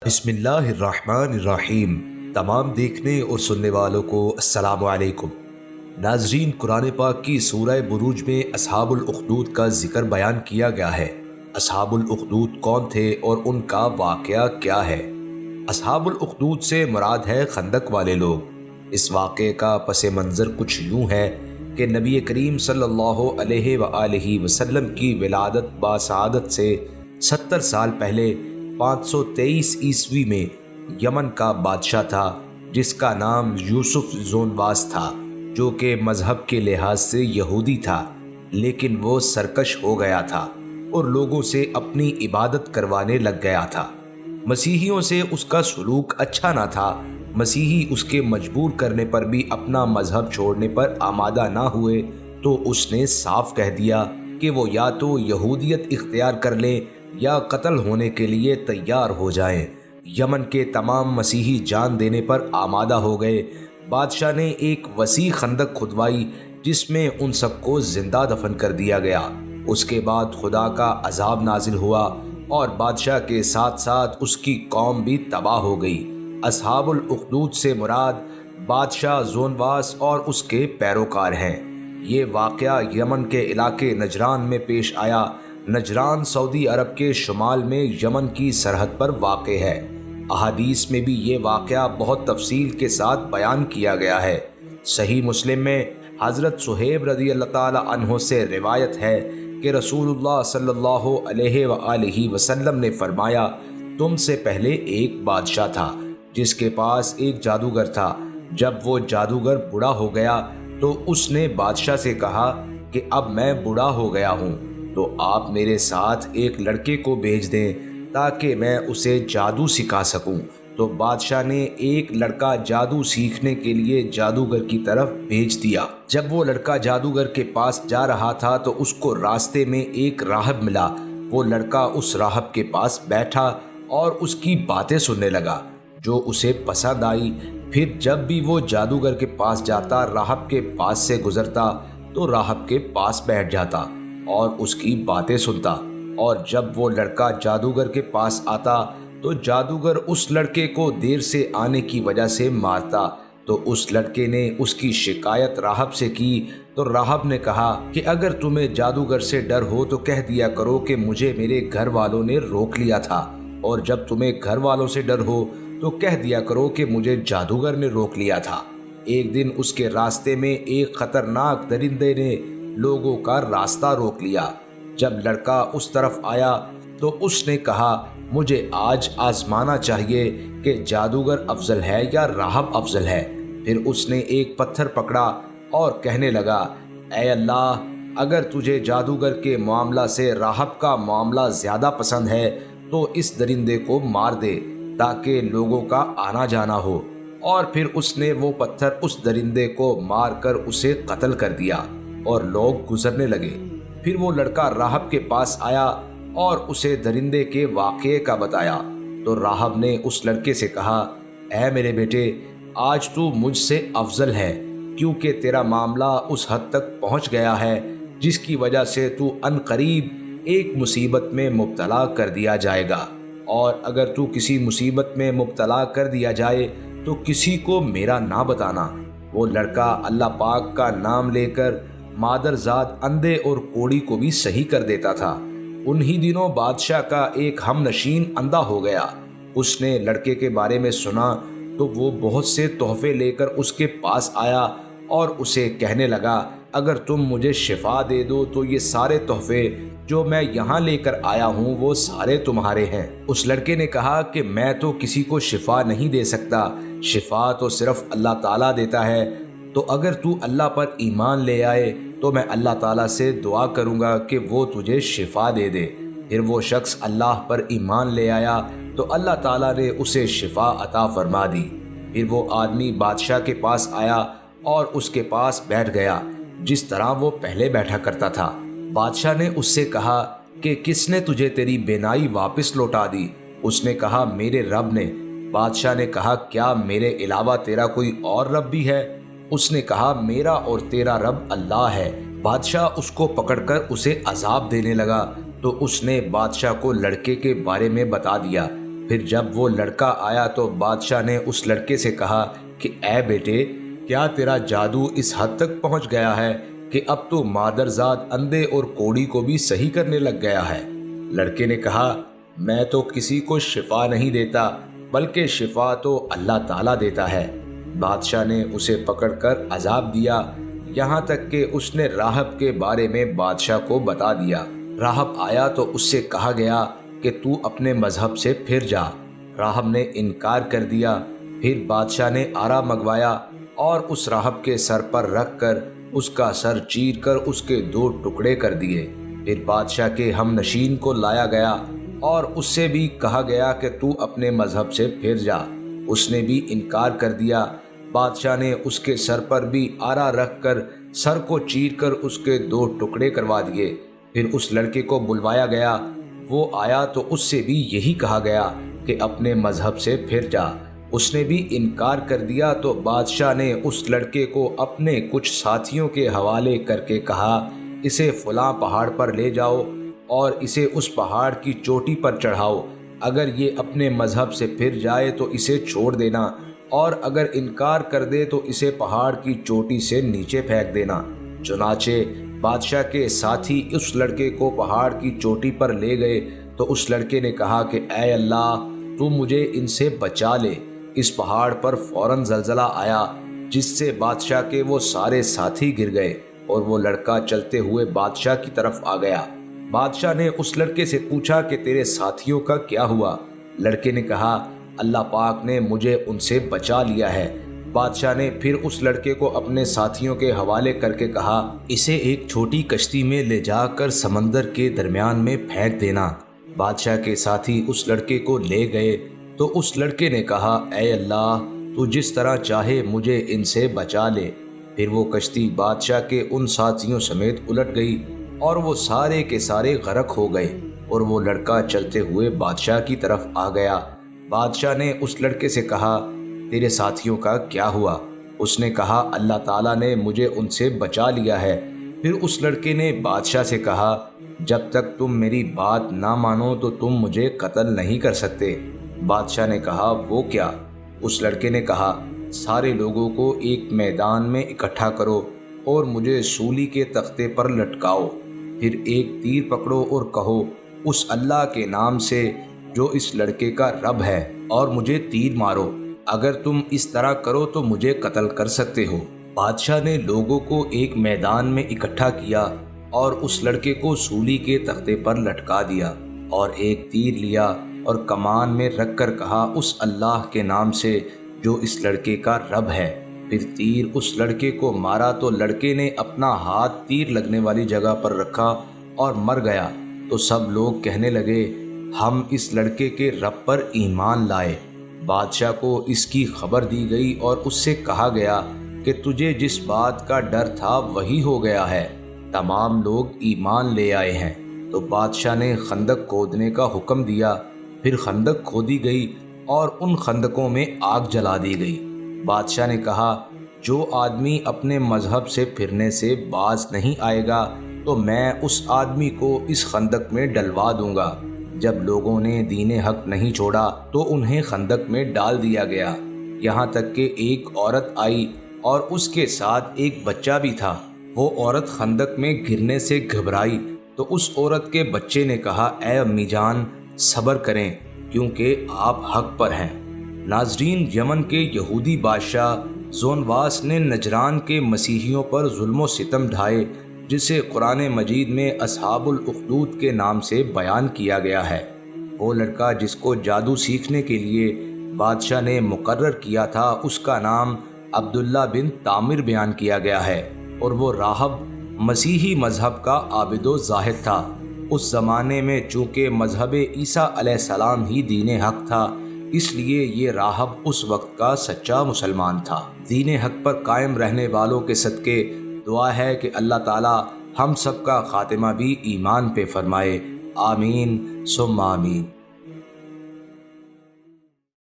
بسم اللہ الرحمن الرحیم۔ تمام دیکھنے اور سننے والوں کو السلام علیکم۔ ناظرین، قرآن پاک کی سورہ بروج میں اصحاب الاخدود کا ذکر بیان کیا گیا ہے۔ اصحاب الاخدود کون تھے اور ان کا واقعہ کیا ہے؟ اصحاب الاخدود سے مراد ہے خندق والے لوگ۔ اس واقعے کا پس منظر کچھ یوں ہے کہ نبی کریم صلی اللہ علیہ وآلہ وسلم کی ولادت باسعادت سے 70 سال پہلے 523 عیسوی میں یمن کا بادشاہ تھا جس کا نام یوسف زونواس تھا، جو کہ مذہب کے لحاظ سے یہودی تھا، لیکن وہ سرکش ہو گیا تھا اور لوگوں سے اپنی عبادت کروانے لگ گیا تھا۔ مسیحیوں سے اس کا سلوک اچھا نہ تھا۔ مسیحی اس کے مجبور کرنے پر بھی اپنا مذہب چھوڑنے پر آمادہ نہ ہوئے تو اس نے صاف کہہ دیا کہ وہ یا تو یہودیت اختیار کر لیں یا قتل ہونے کے لیے تیار ہو جائیں۔ یمن کے تمام مسیحی جان دینے پر آمادہ ہو گئے۔ بادشاہ نے ایک وسیع خندق کھدوائی جس میں ان سب کو زندہ دفن کر دیا گیا۔ اس کے بعد خدا کا عذاب نازل ہوا اور بادشاہ کے ساتھ ساتھ اس کی قوم بھی تباہ ہو گئی۔ اصحاب الاخدود سے مراد بادشاہ زونواس اور اس کے پیروکار ہیں۔ یہ واقعہ یمن کے علاقے نجران میں پیش آیا۔ نجران سعودی عرب کے شمال میں یمن کی سرحد پر واقع ہے۔ احادیث میں بھی یہ واقعہ بہت تفصیل کے ساتھ بیان کیا گیا ہے۔ صحیح مسلم میں حضرت صہیب رضی اللہ تعالی عنہ سے روایت ہے کہ رسول اللہ صلی اللہ علیہ وآلہ وسلم نے فرمایا، تم سے پہلے ایک بادشاہ تھا جس کے پاس ایک جادوگر تھا۔ جب وہ جادوگر بوڑھا ہو گیا تو اس نے بادشاہ سے کہا کہ اب میں بوڑھا ہو گیا ہوں تو آپ میرے ساتھ ایک لڑکے کو بھیج دیں تاکہ میں اسے جادو سکھا سکوں۔ تو بادشاہ نے ایک لڑکا جادو سیکھنے کے لیے جادوگر کی طرف بھیج دیا۔ جب وہ لڑکا جادوگر کے پاس جا رہا تھا تو اس کو راستے میں ایک راہب ملا۔ وہ لڑکا اس راہب کے پاس بیٹھا اور اس کی باتیں سننے لگا جو اسے پسند آئی۔ پھر جب بھی وہ جادوگر کے پاس جاتا، راہب کے پاس سے گزرتا تو راہب کے پاس بیٹھ جاتا اور اس کی باتیں سنتا، اور جب وہ لڑکا جادوگر کے پاس آتا تو جادوگر اس لڑکے کو دیر سے آنے کی وجہ سے مارتا۔ تو اس لڑکے نے اس کی شکایت راہب سے کی تو راہب نے کہا کہ اگر تمہیں جادوگر سے ڈر ہو تو کہہ دیا کرو کہ مجھے میرے گھر والوں نے روک لیا تھا، اور جب تمہیں گھر والوں سے ڈر ہو تو کہہ دیا کرو کہ مجھے جادوگر نے روک لیا تھا۔ ایک دن اس کے راستے میں ایک خطرناک درندے نے لوگوں کا راستہ روک لیا۔ جب لڑکا اس طرف آیا تو اس نے کہا، مجھے آج آزمانا چاہیے کہ جادوگر افضل ہے یا راہب افضل ہے۔ پھر اس نے ایک پتھر پکڑا اور کہنے لگا، اے اللہ، اگر تجھے جادوگر کے معاملہ سے راہب کا معاملہ زیادہ پسند ہے تو اس درندے کو مار دے تاکہ لوگوں کا آنا جانا ہو۔ اور پھر اس نے وہ پتھر اس درندے کو مار کر اسے قتل کر دیا اور لوگ گزرنے لگے۔ پھر وہ لڑکا راہب کے پاس آیا اور اسے درندے کے واقعے کا بتایا تو راہب نے اس لڑکے سے کہا، اے میرے بیٹے، آج تو مجھ سے افضل ہے کیونکہ تیرا معاملہ اس حد تک پہنچ گیا ہے جس کی وجہ سے تو ان قریب ایک مصیبت میں مبتلا کر دیا جائے گا، اور اگر تو کسی مصیبت میں مبتلا کر دیا جائے تو کسی کو میرا نہ بتانا۔ وہ لڑکا اللہ پاک کا نام لے کر مادرزاد اندھے اور کوڑی کو بھی صحیح کر دیتا تھا۔ انہی دنوں بادشاہ کا ایک ہم نشین اندھا ہو گیا۔ اس نے لڑکے کے بارے میں سنا تو وہ بہت سے تحفے لے کر اس کے پاس آیا اور اسے کہنے لگا، اگر تم مجھے شفا دے دو تو یہ سارے تحفے جو میں یہاں لے کر آیا ہوں وہ سارے تمہارے ہیں۔ اس لڑکے نے کہا کہ میں تو کسی کو شفا نہیں دے سکتا، شفا تو صرف اللہ تعالیٰ دیتا ہے، تو اگر تو اللہ پر ایمان لے آئے تو میں اللہ تعالیٰ سے دعا کروں گا کہ وہ تجھے شفا دے دے۔ پھر وہ شخص اللہ پر ایمان لے آیا تو اللہ تعالیٰ نے اسے شفا عطا فرما دی۔ پھر وہ آدمی بادشاہ کے پاس آیا اور اس کے پاس بیٹھ گیا جس طرح وہ پہلے بیٹھا کرتا تھا۔ بادشاہ نے اس سے کہا کہ کس نے تجھے تیری بینائی واپس لوٹا دی؟ اس نے کہا، میرے رب نے۔ بادشاہ نے کہا، کیا میرے علاوہ تیرا کوئی اور رب بھی ہے؟ اس نے کہا، میرا اور تیرا رب اللہ ہے۔ بادشاہ اس کو پکڑ کر اسے عذاب دینے لگا تو اس نے بادشاہ کو لڑکے کے بارے میں بتا دیا۔ پھر جب وہ لڑکا آیا تو بادشاہ نے اس لڑکے سے کہا کہ اے بیٹے، کیا تیرا جادو اس حد تک پہنچ گیا ہے کہ اب تو مادرزاد اندھے اور کوڑی کو بھی صحیح کرنے لگ گیا ہے؟ لڑکے نے کہا، میں تو کسی کو شفا نہیں دیتا، بلکہ شفا تو اللہ تعالیٰ دیتا ہے۔ بادشاہ نے اسے پکڑ کر عذاب دیا، یہاں تک کہ اس نے راہب کے بارے میں بادشاہ کو بتا دیا۔ راہب آیا تو اس سے کہا گیا کہ تو اپنے مذہب سے پھر جا۔ راہب نے انکار کر دیا۔ پھر بادشاہ نے آرا منگوایا اور اس راہب کے سر پر رکھ کر اس کا سر چیر کر اس کے 2 ٹکڑے کر دیے۔ پھر بادشاہ کے ہم نشین کو لایا گیا اور اس سے بھی کہا گیا کہ تو اپنے مذہب سے پھر جا۔ اس نے بھی انکار کر دیا۔ بادشاہ نے اس کے سر پر بھی آرا رکھ کر سر کو چیر کر اس کے 2 ٹکڑے کروا دیے۔ پھر اس لڑکے کو بلوایا گیا، وہ آیا تو اس سے بھی یہی کہا گیا کہ اپنے مذہب سے پھر جا۔ اس نے بھی انکار کر دیا تو بادشاہ نے اس لڑکے کو اپنے کچھ ساتھیوں کے حوالے کر کے کہا، اسے فلاں پہاڑ پر لے جاؤ اور اسے اس پہاڑ کی چوٹی پر چڑھاؤ۔ اگر یہ اپنے مذہب سے پھر جائے تو اسے چھوڑ دینا، اور اگر انکار کر دے تو اسے پہاڑ کی چوٹی سے نیچے پھینک دینا۔ چنانچہ بادشاہ کے ساتھی اس لڑکے کو پہاڑ کی چوٹی پر لے گئے تو اس لڑکے نے کہا کہ اے اللہ، تو مجھے ان سے بچا لے۔ اس پہاڑ پر فوراً زلزلہ آیا جس سے بادشاہ کے وہ سارے ساتھی گر گئے اور وہ لڑکا چلتے ہوئے بادشاہ کی طرف آ گیا۔ بادشاہ نے اس لڑکے سے پوچھا کہ تیرے ساتھیوں کا کیا ہوا؟ لڑکے نے کہا، اللہ پاک نے مجھے ان سے بچا لیا ہے۔ بادشاہ نے پھر اس لڑکے کو اپنے ساتھیوں کے حوالے کر کے کہا، اسے ایک چھوٹی کشتی میں لے جا کر سمندر کے درمیان میں پھینک دینا۔ بادشاہ کے ساتھی اس لڑکے کو لے گئے تو اس لڑکے نے کہا، اے اللہ، تو جس طرح چاہے مجھے ان سے بچا لے۔ پھر وہ کشتی بادشاہ کے ان ساتھیوں سمیت الٹ گئی اور وہ سارے کے سارے غرق ہو گئے، اور وہ لڑکا چلتے ہوئے بادشاہ کی طرف آ گیا۔ بادشاہ نے اس لڑکے سے کہا، تیرے ساتھیوں کا کیا ہوا؟ اس نے کہا، اللہ تعالیٰ نے مجھے ان سے بچا لیا ہے۔ پھر اس لڑکے نے بادشاہ سے کہا، جب تک تم میری بات نہ مانو تو تم مجھے قتل نہیں کر سکتے۔ بادشاہ نے کہا، وہ کیا؟ اس لڑکے نے کہا، سارے لوگوں کو ایک میدان میں اکٹھا کرو اور مجھے سولی کے تختے پر لٹکاؤ۔ پھر ایک تیر پکڑو اور کہو، اس اللہ کے نام سے جو اس لڑکے کا رب ہے، اور مجھے تیر مارو۔ اگر تم اس طرح کرو تو مجھے قتل کر سکتے ہو۔ بادشاہ نے لوگوں کو ایک میدان میں اکٹھا کیا اور اس لڑکے کو سولی کے تختے پر لٹکا دیا، اور ایک تیر لیا اور کمان میں رکھ کر کہا، اس اللہ کے نام سے جو اس لڑکے کا رب ہے۔ پھر تیر اس لڑکے کو مارا تو لڑکے نے اپنا ہاتھ تیر لگنے والی جگہ پر رکھا اور مر گیا۔ تو سب لوگ کہنے لگے، ہم اس لڑکے کے رب پر ایمان لائے۔ بادشاہ کو اس کی خبر دی گئی اور اس سے کہا گیا کہ تجھے جس بات کا ڈر تھا وہی ہو گیا ہے، تمام لوگ ایمان لے آئے ہیں۔ تو بادشاہ نے خندق کھودنے کا حکم دیا۔ پھر خندق کھودی گئی اور ان خندقوں میں آگ جلا دی گئی۔ بادشاہ نے کہا، جو آدمی اپنے مذہب سے پھرنے سے باز نہیں آئے گا تو میں اس آدمی کو اس خندق میں ڈلوا دوں گا۔ جب لوگوں نے دین حق نہیں چھوڑا تو انہیں خندق میں ڈال دیا گیا، یہاں تک کہ ایک عورت آئی اور اس کے ساتھ ایک بچہ بھی تھا۔ وہ عورت خندق میں گرنے سے گھبرائی تو اس عورت کے بچے نے کہا، اے امی جان، صبر کریں کیونکہ آپ حق پر ہیں۔ ناظرین، یمن کے یہودی بادشاہ زونواس نے نجران کے مسیحیوں پر ظلم و ستم ڈھائے، جسے قرآن مجید میں اصحاب الاخدود کے نام سے بیان کیا گیا ہے۔ وہ لڑکا جس کو جادو سیکھنے کے لیے بادشاہ نے مقرر کیا تھا، اس کا نام عبداللہ بن تامر بیان کیا گیا ہے، اور وہ راہب مسیحی مذہب کا عابد و زاہد تھا۔ اس زمانے میں چونکہ مذہب عیسیٰ علیہ السلام ہی دین حق تھا، اس لیے یہ راہب اس وقت کا سچا مسلمان تھا۔ دین حق پر قائم رہنے والوں کے صدقے دعا ہے کہ اللہ تعالی ہم سب کا خاتمہ بھی ایمان پہ فرمائے۔ آمین ثم آمین۔